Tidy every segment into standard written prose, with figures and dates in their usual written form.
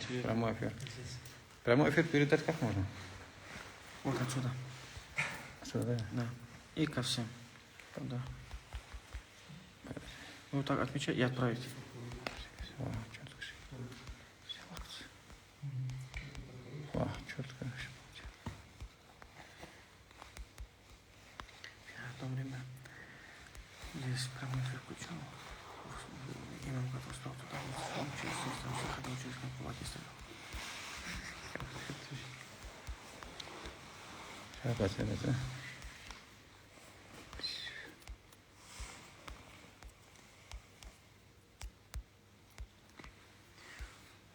Прямой эфир. Прямой эфир передать как можно? Вот отсюда. Отсюда, да? Да. И ко всем. Туда. Вот так отмечать и отправить. Все, четко. О, четко. В то время здесь прямой эфир включал. Имам как встал туда, он через там ходил через кулаки стоял. Спасибо.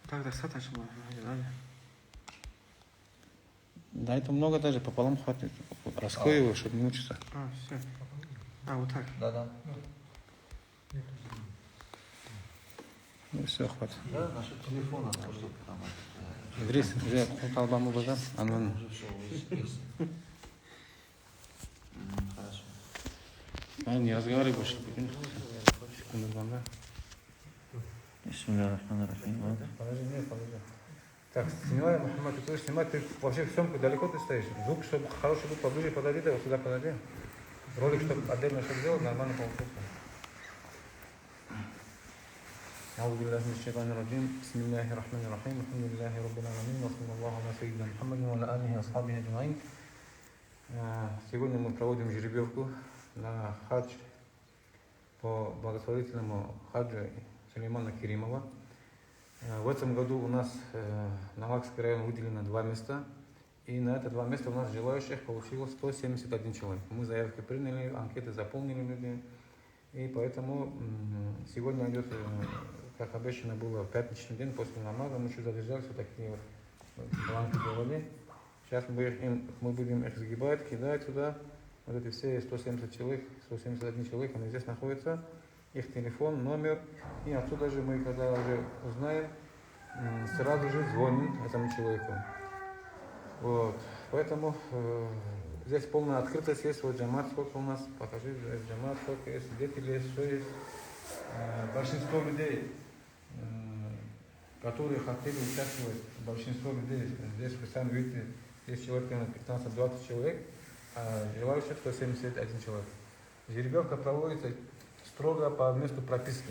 Так достаточно было, да? Да, это много даже, пополам хватит. Раскрой его, чтобы не мучиться. Все. Вот так. Да. Ну все, хватит. Да, насчет телефона, чтобы там... Идрис, уже колбаму базар? Уже все, есть. Хорошо. Не разговаривай больше. Секунду, да? Бисмиллахиррахманиррахим. Подожди. Так, снимай, Мухаммад, ты будешь снимать, ты вообще в съемку далеко ты стоишь. Звук, чтобы хороший был, поближе подойди, да, вот сюда подойди. Ролик, чтобы отдельно что сделать, нормально получился. أعوذ بالله من الشيطان الرجيم بسم الله الرحمن الرحيم الحمد لله رب العالمين وصلى الله على سيدنا محمد وعلى آله وأصحابه أجمعين. Сегодня мы проводим жеребьевку на хадж по благотворительному хаджу Сулеймана Керимова. В этом году у нас на Лакский район выделено 2 места, и на это 2 места у нас желающих получилось 171 человек. Мы заявки приняли, анкеты заполнили люди, и поэтому сегодня идет, как обещано было, в пятничный день после намаза, мы чуть задержались, вот такие вот бланки делали. Сейчас мы будем их сгибать, кидать туда. Вот эти все 170 человек, 171 человек, они здесь находятся. Их телефон, номер. И отсюда же мы, когда уже узнаем, сразу же звоним этому человеку. Вот. Поэтому здесь полная открытость есть. Вот джамат, сколько у нас, покажи, джамат, сколько есть, свидетели есть, все есть. Большинство людей, которые хотели участвовать, большинство людей, здесь вы сами видите, здесь человек 15-20 человек, а желающих 171 человек. Жеребьевка проводится строго по месту прописки.